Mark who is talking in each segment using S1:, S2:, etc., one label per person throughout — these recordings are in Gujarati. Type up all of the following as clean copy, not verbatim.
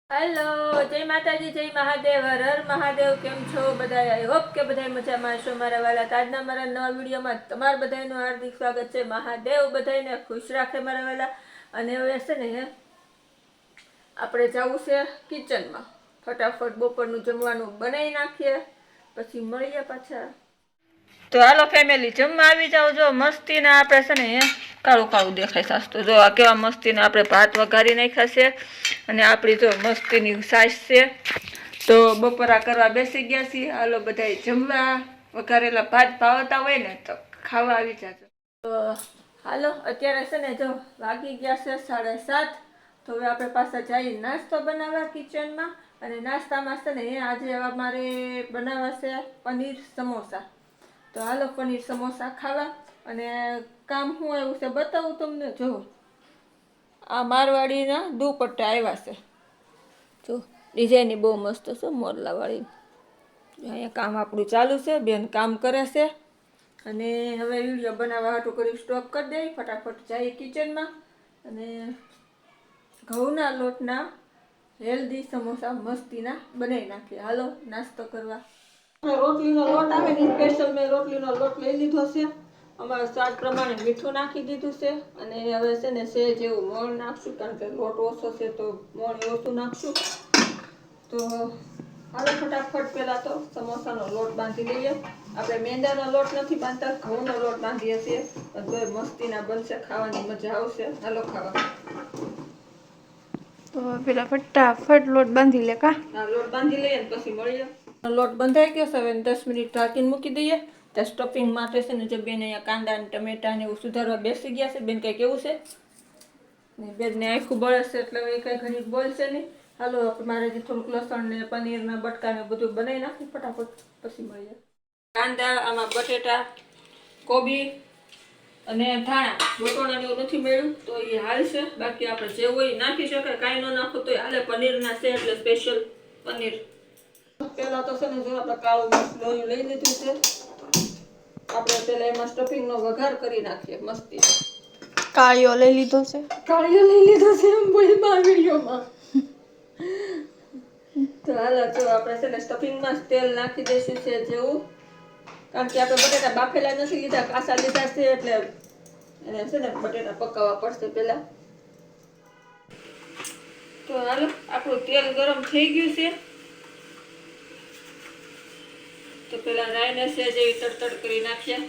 S1: હેલો, જય માતાજી, જય મહાદેવ, હર હર મહાદેવ. કેમ છો બધા? આઈ હોપ કે બધા મજામાં છો મારા વાલા. આજના મારા નવા વિડીયોમાં તમારા બધાનું હાર્દિક સ્વાગત છે. મહાદેવ બધાને ખુશ રાખે મારા વાલા. અને હવે છે ને આપણે જવું છે કિચનમાં. ફટાફટ બપોરનું જમવાનું બનાવી નાખીએ, પછી મળીએ પાછા. તો હાલો ફેમિલી, જમવા આવી જાવ. જો મસ્તીના આપણે છે ને કાળું કાળું દેખાય સાસ્તું. જો આ કેવા મસ્તીના આપણે ભાત વઘારી નાખ્યા છે. અને આપણી જો મસ્તીની સાઈઝ છે. તો બપોરા કરવા બેસી ગયા છીએ. હાલો બધા જમવા. વઘારેલા ભાત ભાવતા હોય ને તો ખાવા આવી જાજો. તો હાલો, અત્યારે છે ને જો વાગી ગયા છે 7:30. તો હવે આપણે પાછા જઈએ નાસ્તો બનાવવા કિચનમાં. અને નાસ્તામાં છે ને આજે અમારે બનાવવા છે પનીર સમોસા. તો હાલો પનીર સમોસા ખાવા. અને કામ શું આવ્યું છે બતાવું તમને. જો આ મારવાડીના દુપટ્ટા આવ્યા છે. જો ડિઝાઇન બહુ મસ્ત છે, મોરલાવાળી. અહીંયા કામ આપણું ચાલુ છે, બેન કામ કરે છે. અને હવે વિડીયો બનાવવા હાટું કરી સ્ટોપ કરી દઈ. ફટાફટ જઈએ કિચનમાં. અને ઘઉંના લોટના હેલ્ધી સમોસા મસ્તીના બનાવી નાખીએ. હાલો નાસ્તો કરવા. રોટલીનો લોટ આવે ને સ્પેશિયલ મેં રોટલીનો લોટ લઈ લીધો છે. અમારા સ્વાદ પ્રમાણે મીઠું નાખી દીધું છે. અને હવે છે ને સેજ એવું મોણ નાખશું, કારણ કે લોટ ઓછો છે તો મોણ ઓછું નાખશું. તો હાલો ફટાફટ પહેલાં તો સમોસાનો લોટ બાંધી લઈએ. આપણે મેંદાનો લોટ નથી બાંધતા, ઘઉંનો લોટ બાંધીએ છીએ. તો મસ્તીના બનશે, ખાવાની મજા આવશે. હાલો ખાવા.
S2: તો પેલા ફટાફટ લોટ બાંધી લે કા.
S1: હા, લોટ બાંધી લઈએ ને પછી મળીએ. લોટ બંધાઈ ગયો છે. હવે 10 મિનિટ ઢાંકીને મૂકી દઈએ. ત્યાં સ્ટફિંગ માટે છે ને જે બેન અહીંયા કાંદા ને ટમેટા ને એવું સુધારવા બેસી ગયા છે. બેન કંઈ કેવું છે ને બેનને આખું બળે છે એટલે હવે કંઈ ઘણી બોલશે નહીં. હાલો મારે જે થોડુંક લસણ ને પનીર ના બટકા ને બધું બનાવી નાખી ફટાફટ, પછી મળીએ. કાંદા, આમાં બટેટા, કોબી અને ધાણા. વટોણા એવું નથી મળ્યું તો એ હાલ છે. બાકી આપણે જે હોય નાખી શકાય, કાંઈ ન નાખો તો હાલે. પનીરના છે એટલે સ્પેશિયલ પનીર. પેલા તો છે ને જો આપણે કાળું લોહી લઈ લીધું છે. આપણે પેલા એમાં સ્ટફિંગનો વઘાર કરી નાખીએ મસ્તી.
S2: કાળિયો લઈ લીધો છે.
S1: કાળિયો લઈ લીધો છે એમ બોલમાં વિડીયોમાં. તો હાલો જો આપણે છે ને સ્ટફિંગમાં તેલ નાખી દઈશું છે જેવું. કારણ કે આપણે બટેટા બાફેલા નથી લીધા, કાસા લીધા છે એટલે એને છે ને બટેટા પકાવવા પડશે પેલા. તો હાલો આપણું તેલ ગરમ થઈ ગયું છે. તો પેલા રાઈને છે જેવી તડતડ કરી નાખ્યા.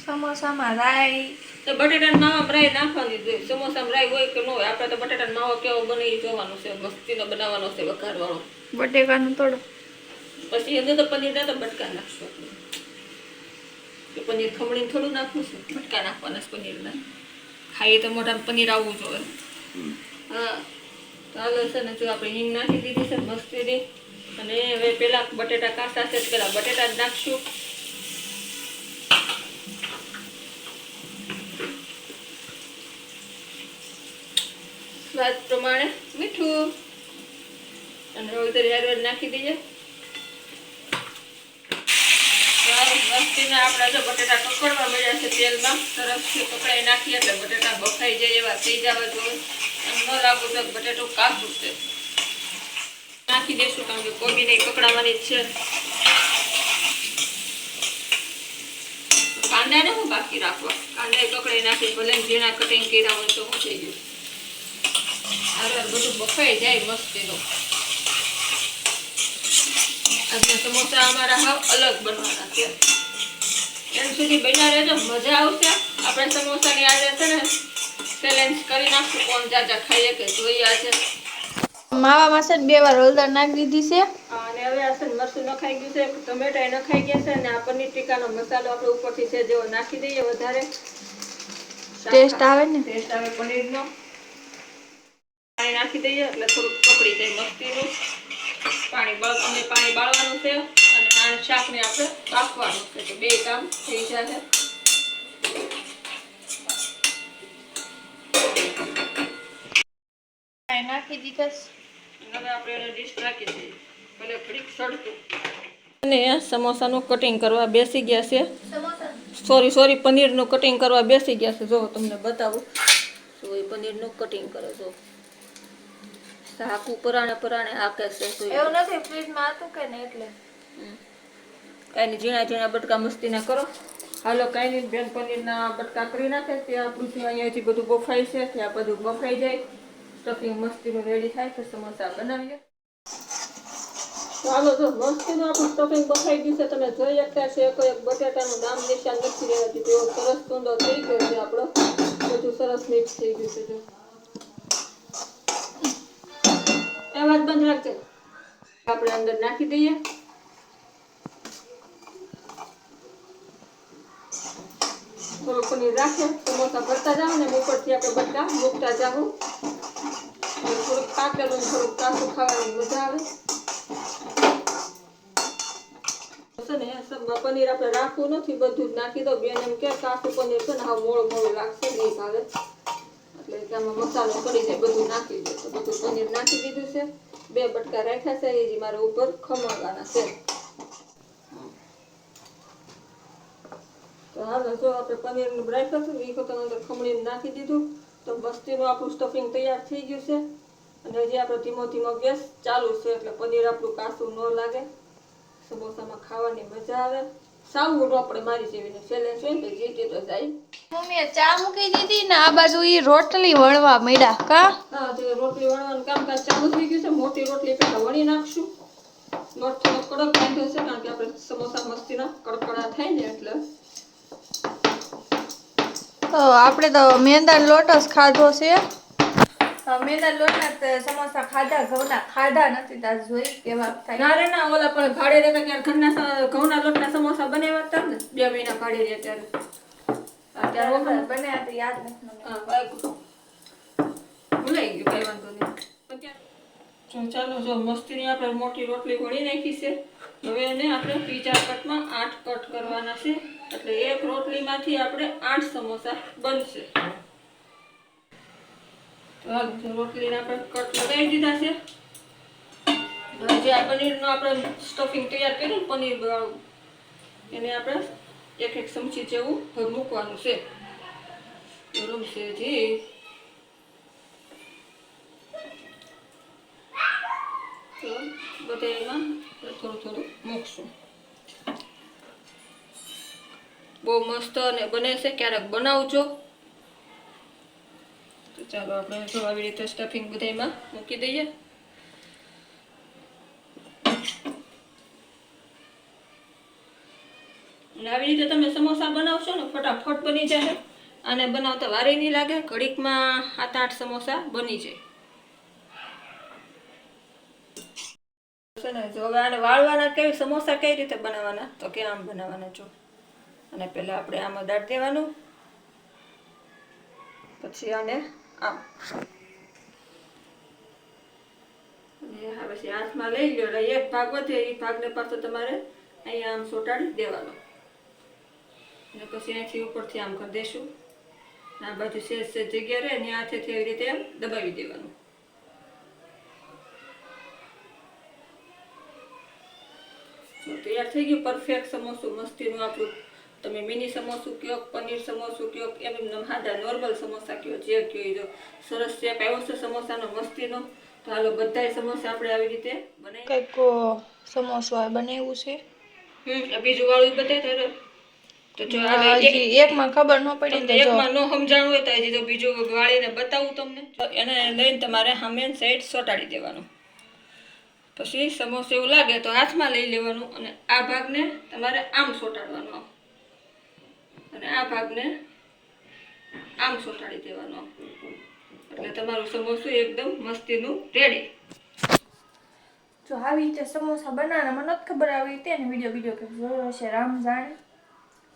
S2: સમોસામાં રાઈ
S1: તો બટેટાના માવામાં રાઈ નાખવાની જોઈએ. સમોસામાં રાઈ હોય કે ન હોય, આપણે તો બટેટાનો માવો કેવો બને એ જોવાનું છે. મસ્તીનો બનાવવાનો છે વઘારવાળો.
S2: બટેકાનું તોડો,
S1: પછી અંદર તો પનીરના તો બટકા નાખશું આપણે. તો પનીર ખમણીને થોડું નાખવું છે, બટકા નાખવાના છે પનીરના. ખાઈએ તો મોઢામાં પનીર આવવું જોઈએ. હા, તો હાલો છે ને જો આપણે હિંગ નાખી દીધી છે મસ્તીની. અને હવે પેલા બટેટા કાચા છે પેલા બટેટા જ નાખશું. સ્વાદ પ્રમાણે મીઠું અને હળદર યાર નાખી દઈએ. મસ્તીના આપણા જો બટેટા કકડવા મળ્યા છે તેલમાં. સરસથી કકડાઈ નાખીએ એટલે બટેટા બફાઈ જાય એવા થઈ જવા જોઈએ. અને ન લાગવું તો બટેટું કાચું છે. નાખી દઈશું કારણ કે કોબીને કકડાવાની જ છે. કાંદાને હું બાકી રાખવા, કાંદા કકડાઈ નાખી ભલે ઝીણા કટિંગ કર્યા હોય તો હું થઈ ગયું. હારે બધું બફાઈ જાય મસ્તીનું. આજના સમોસા અમારા હાવ અલગ બનવાના છે. એમ સુધી બન્યા રહેજો, મજા આવશે. આપણે સમોસાની આજે છે ને ચેલેન્જ કરી નાખશું, કોણ જાજા ખાઈએ કે જોઈએ આજે.
S2: માવામાં છે ને 2 વાર હળદર નાખી દીધી છે.
S1: અને હવે આ છે મરચું નખાઈ ગયું છે, ટમેટા નખાઈ ગયા છે. અને આ પનીર ટીકાનો મસાલો આપણે ઉપરથી છે જેવો નાખી દઈએ વધારે
S2: ટેસ્ટ આવે ને,
S1: ટેસ્ટ આવે પનીરનો. પાણી નાખી દઈએ એટલે થોડુંક પકડી જાય મસ્તીનું. પાણી બાળવાનું છે. અને આ શાકને આપણે બાફવાનું છે. તો બે કામ થઈ જશે.
S2: નાખી દીધા.
S1: હવે આપણે એને ડીશ રાખી દઈએ. ભલે ઘડીક સડતું. અને સમોસાનું કટિંગ કરવા બેસી ગયા છે. સોરી પનીરનું કટિંગ કરવા બેસી ગયા છે. જો તમને બતાવું. તો એ પનીરનું કટિંગ કરે તો શાકું પરાણે પરાણે હાકે છે તો
S2: એવું નથી ફ્રીજમાં હતું કે ને એટલે
S1: કાંઈ ઝીણા ઝીણા બટકા મસ્તીના કરો. હાલો કાંઈ નહીં, બેન પનીરના બટકા કરી નાખે ત્યાં આપણું અહીંયાથી બધું બફાય છે, ત્યાં બધું બફાઈ જાય, સ્ટફિંગ મસ્તીનું રેડી થાય તો સમોસા બનાવીએ. તો હાલો જો મસ્તીનું આપણું સ્ટફિંગ બફાઈ ગયું છે. તમે જોઈ શકતા છો એક બટાટાનું નામ નિશાન નથી રહેવાથી તેવો સરસ ટૂંડો થઈ ગયો છે આપણો, બધું સરસ મિક્સ થઈ ગયું છે. જો એ વાત બંધ રાખજે. આપણે અંદર નાખી દઈએ. થોડું પનીર રાખે સમોસા ભરતા જાવ ને ઉપરથી આપણે બટકા મૂકતા જાવું. થોડુંક પાકેલું થોડુંક કાચું ખાવાની મજા આવે. પનીર આપણે રાખવું નથી, બધું જ નાખી દો. બેન એમ કે કાચું પનીર છે ને હા મોળું મોળું લાગશે નહીં ભાવે, એટલે કે આમાં મસાલો પડી જાય બધું નાખી દો. તો બધું પનીર નાખી દીધું છે. 2 બટકા રાખ્યા છે, એ મારે ઉપર ખમણવાના છે. તો હાલો જો આપણે પનીરનું રાખ્યું હતું એ વખત અંદર ખમણીને નાખી દીધું. તો મસ્તીનું આપણું સ્ટફિંગ તૈયાર થઈ ગયું છે. અને હજી આપણે ધીમો ધીમો ગેસ ચાલુ છે એટલે પનીર આપણું કાચું ન લાગે, સમોસામાં ખાવાની મજા આવે. સાવું રોપડે મારી જેવીને ચેલેન્જ હોય ને જીતી તો જાય.
S2: મમ્મીએ ચા મૂકી દીધી ને આ બાજુ ઈ રોટલી વળવા મળ્યા કા.
S1: હા તો રોટલી વણવાનું કામકાજ ચાલુ થઈ ગયું છે. મોટી રોટલી પહેલા વણી નાખશું. લોટ થોડો કડક બાંધ્યો છે કારણ કે આપણે સમોસા મસ્તીના કડકડા થાય ને એટલે.
S2: તો આપણે તો મેંદા લોટ જ ખાધો છે. મેંદા લોટના સમોસા ખાધા, ઘઉંના ખાધા નથી. તાર જોઈ કેવા થાય.
S1: ના રે ના, ઓલા પણ ભાડે રહેતા ત્યારે ઘઉંના લોટના સમોસા બનાવ્યા હતા ને 2 મહિના ભાડે રહ્યા ત્યારે. અત્યારે
S2: બન્યા તો યાદ નથી.
S1: હા ભૂલાઈ ગયું, કઈ વાંધો નહીં. ચાલો જો મસ્તીની આપણે મોટી રોટલી વણી નાખી છે. હવે એને આપણે 3-4 કટમાં 8 કટ કરવાના છે, એટલે એક રોટલીમાંથી આપણે 8 સમોસા બનશે. તો રોટલીને આપણે કટ લગાવી દીધા છે. જે આ પનીરનું આપણે સ્ટફિંગ તૈયાર કર્યું પનીર વાળું, એને આપણે 1-1 ચમચી જેવું મૂકવાનું છે. ગરમ છે જી. તો બધા એમાં થોડું થોડું મૂકશું. બહુ મસ્ત અને બને છે, ક્યારેક બનાવજો. તો ચાલો આપણે જો આવી રીતે સ્ટફિંગ બધા એમાં મૂકી દઈએ. અને આવી રીતે તમે સમોસા બનાવશો ને ફટાફટ બની જાય. આને બનાવતા વારે નહીં લાગે, ઘડીકમાં 7-8 સમોસા બની જાય. જો હવે આને વાળવાના કેવી સમોસા કઈ રીતે બનાવવાના, તો કે આમ બનાવવાના જો. અને પહેલા આપણે આમાં દાળ દેવાનું, પછી આને આમ પછી હાથમાં લઈ લો. એક ભાગ વધે એ ભાગને પાછો તમારે અહીંયા આમ સોટાડી દેવાનો. અને પછી અહીંથી ઉપરથી આમ કરી દેશું. આ બાજુ સેજ જગ્યા રહે ને હાથેથી એવી રીતે દબાવી દેવાનું. તૈયાર થઈ ગયું પરફેક્ટ સમોસું મસ્તીનું આપણું. તમે મિની સમોસું કયો, પનીર સમોસું કયો, એમ સાદા નોર્મલ સમોસા કયો, જે કયો જો સરસ શેપ આવ્યો છે સમોસાનો મસ્તીનો. તો હાલો બધાય સમોસા આપણે આવી રીતે બનાવી.
S2: કંઈક સમોસા બનાવ્યું છે.
S1: બીજું વાળું બતાય તો જો
S2: એકમાં ખબર ન પડી ને
S1: એકમાં ન સમજાણું હોય તો હજી તો બીજું વાળીને બતાવું તમને. એને લઈને તમારે સામે સાઈડ સોટાડી દેવાનું. પછી સમોસું એવું લાગે તો હાથમાં લઈ લેવાનું અને આ ભાગને તમારે આમ સોટાડવાનો અને આ ભાગને આમ સોટાડી દેવાનો. એટલે તમારું સમોસું એકદમ મસ્તીનું રેડી.
S2: જો આવી રીતે સમોસા બનાવવાના મને નથી ખબર આવી રીતે ને વિડીયો કે જોયો હશે રામ જાણે.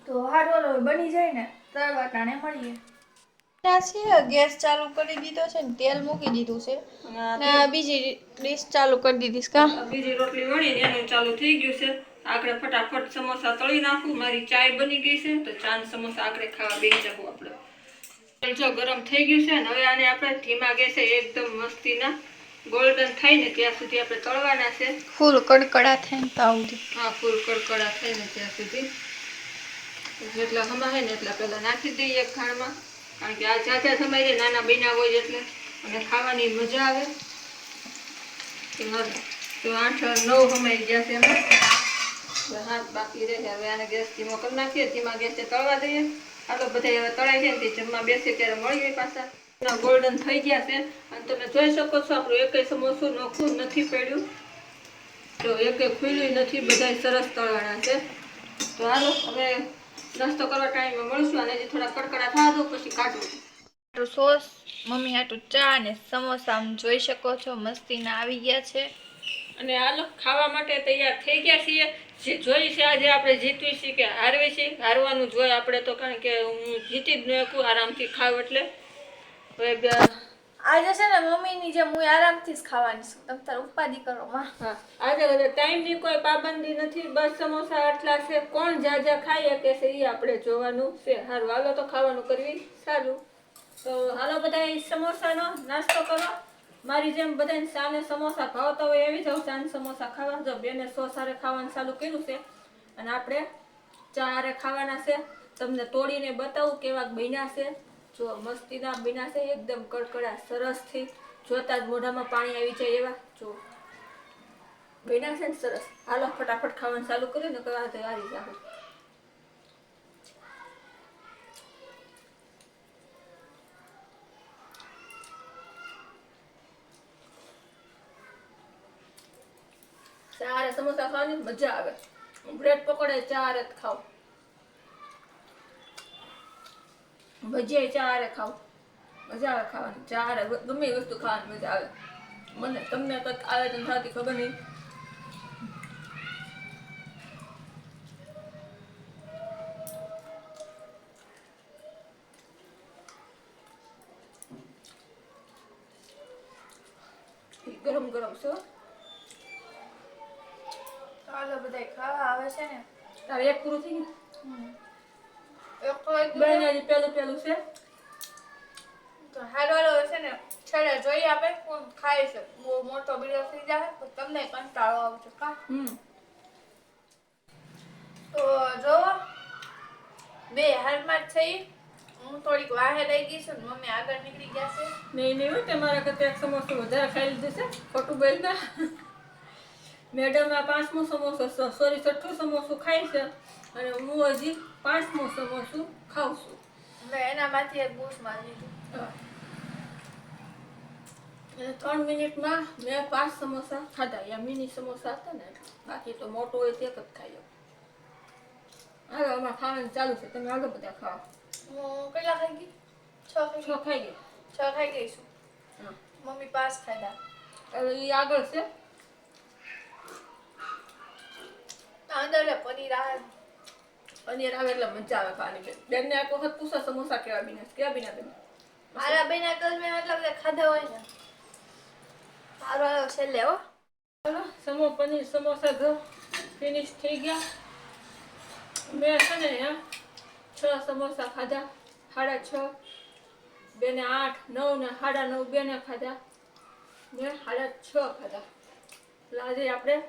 S2: તો હારો બની જાય ને તળવા ટાણે મળીએ. ગેસ ચાલુ કરી દીધો છે ને તેલ મૂકી દીધું છે ને બીજી ડીશ ચાલુ કરી દીધી છે.
S1: બીજી રોટલી વળી એનું ચાલુ થઈ ગયું છે. આપણે ફટાફટ સમોસા તળી નાખું. મારી ચાય બની ગઈ છે તો ચાંદ સમોસા આપણે ખાવા બેસી જવું. આપણે જો ગરમ થઈ ગયું છે ને હવે આને આપણે ધીમા ગેસે એકદમ મસ્તીના ગોલ્ડન થાય ને ત્યાં સુધી આપણે તળવાના છે.
S2: ફૂલ કડકડા થાય ને તાવડી.
S1: હા ફૂલ કડકડા થાય ને ત્યાં સુધી જેટલા હમાય ને એટલા પહેલા નાખી દઈએ એક ખાણમાં. કારણ કે આ ચાચા સમય નાના બન્યા હોય એટલે અને ખાવાની મજા આવે. તો 8-9 સમય ગયા છે એમાં. હાથ બાકી રહે હવે આને ગેસ ધીમો કરી નાખીએ. ધીમા ગેસે તળવા દઈએ. આટલો બધા હવે તળાઈ જાય ને જમવા બેસે ત્યારે મળીએ પાછા. ગોલ્ડન થઈ ગયા છે અને તમે જોઈ શકો છો આપણું એકેય સમોસું નોખું નથી પડ્યું. તો એકેય ખુલ્લું નથી, બધા સરસ તળવાના છે. તો હાલો હવે નાસ્તો કરવા ટાઈમે મળશું અને હજી થોડા કડકડા થવા દો પછી કાઢું.
S2: સોસ, મમ્મી હાટું ચા અને સમોસા આમ જોઈ શકો છો મસ્તીના આવી ગયા છે.
S1: અને હાલો ખાવા માટે તૈયાર થઈ ગયા છીએ. જે જોઈ છે આજે આપણે જીતવી છીએ કે હારવી છીએ. હારવાનું જોઈએ આપણે તો, કારણ કે હું જીતી જ ન શકું આરામથી ખાવ એટલે. હવે
S2: આજે છે ને મમ્મીની જેમ હું આરામથી જ ખાવાની છું. તમે તાર ઉપાધિ કરો માં.
S1: હા, આજે ટાઈમની કોઈ પાબંદી નથી. બસ સમોસા આટલા છે. કોણ જાજા ખાઈએ કે છે એ આપણે જોવાનું છે. સારું હાલો તો ખાવાનું કરવી સારું. તો હાલો બધા સમોસાનો નાસ્તો કરો. મારી જેમ બધાને સાને સમોસા ભાવતા હોય એવી જાવ સાને સમોસા ખાવા. જો બેને સોસારે ખાવાનું ચાલુ કર્યું છે અને આપણે ચારે ખાવાના છે. તમને તોડીને બતાવું કેવા બન્યા છે. જો મસ્તીના બન્યા છે, એકદમ કડકડા સરસથી. જોતા જ મોઢામાં પાણી આવી જાય એવા. જો બન્યા છે ને સરસ. હાલો ફટાફટ ખાવાનું ચાલુ કર્યું ને કવા તો હારી જાવ. ચારે સમોસા ખાવાની મજા આવે. બ્રેડ પકોડે ચારે જ ખાવ, ભજીયા ચારે ખાવ, મજા આવે ખાવાની. ચારે ગમે એ વસ્તુ ખાવાની મજા આવે. મને તમને કંઈક આવે તો થતી ખબર નહીં. ગરમ ગરમ છે.
S2: ચાલો બધા ખાવા આવે છે ને.
S1: તારે એક પૂરું થઈ ગયું.
S2: એક તો એક
S1: બેન હજી પેલું છે.
S2: તો હારવાળો છે ને છેલ્લે જોઈ આપે કોણ ખાય છે. બહુ મોટો બીડો થઈ જાય તો તમને કંટાળો આવશે કા. તો જો બે હાલમાં જ થઈ. હું થોડીક વાહે રહી ગઈ છું ને મમ્મી આગળ નીકળી ગયા છે.
S1: નહીં હોય તે મારા કરતા એક સમોસો વધારે ખાઈ લીધું છે. ખોટું બોલતા. મેડમ આ 5મો સમોસો સોરી 6થું સમોસું ખાય છે અને હું હજી 5મો સમોસું ખાઉં છું.
S2: મેં એનામાંથી એક બૂસ મારી લીધું.
S1: અને 3 મિનિટમાં મેં 5 સમોસા ખાધા. યા મિની સમોસા હતા ને, બાકી તો મોટો હોય તે જ ખાઈ. હાલો આમાં ખાવાનું ચાલુ છે. તમે આગળ બધા ખાવા.
S2: હું કેટલા ખાઈ ગઈ? 6 ખાઈ ગઈ.
S1: 6 ખાઈ ગયા.
S2: 6 ખાઈ ગઈ છું. મમ્મી 5 ખાધા.
S1: હવે એ આગળ છે.
S2: અંદર પનીર આવે.
S1: પનીર આવે એટલે મજા આવે ખાવાની. બેનને એક વખત પૂછો સમોસા કેવા બીના કેવા બીના બેન.
S2: મારા બેના કલ મેં એટલા બધા ખાધા હોય ને. સારો છેલ્લે હો.
S1: ચાલો પનીર સમોસા જો ફિનિશ થઈ ગયા. મેં છે ને 6 સમોસા ખાધા. 6.5. બેને 8, 9 ને 9.5 બેને ખાધા. મેં 6.5 ખાધા. એટલે આજે આપણે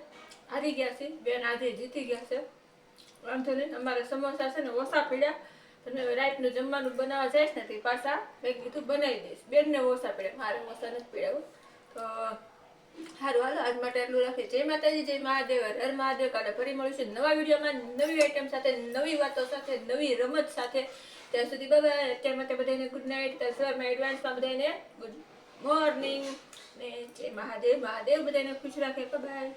S1: હારી ગયા છીએ. બેન આજે જીતી ગયા છે. વાંધો નહીં. અમારે સમોસા છે ને ઓછા પડ્યા. અને રાતનું જમવાનું બનાવવા જઈશ ને તે પાછા મેં કીધું બનાવી દઈશ. બેનને ઓછા પડ્યા, મારે ઓછા નથી પડ્યા. તો સારું હાલો આજ માટે એટલું રાખીએ. જય માતાજી, જય મહાદેવ, હર મહાદેવ. કાલે ફરી મળીશું નવા વિડીયોમાં, નવી આઈટમ સાથે, નવી વાતો સાથે, નવી રમત સાથે. ત્યાં સુધી બાય. અત્યાર માટે બધાને ગુડ નાઇટ. ત્યાં સવારમાં એડવાન્સમાં બધાને ગુડ મોર્નિંગ ને જય મહાદેવ. મહાદેવ બધાને ખુશ રાખે. બાય.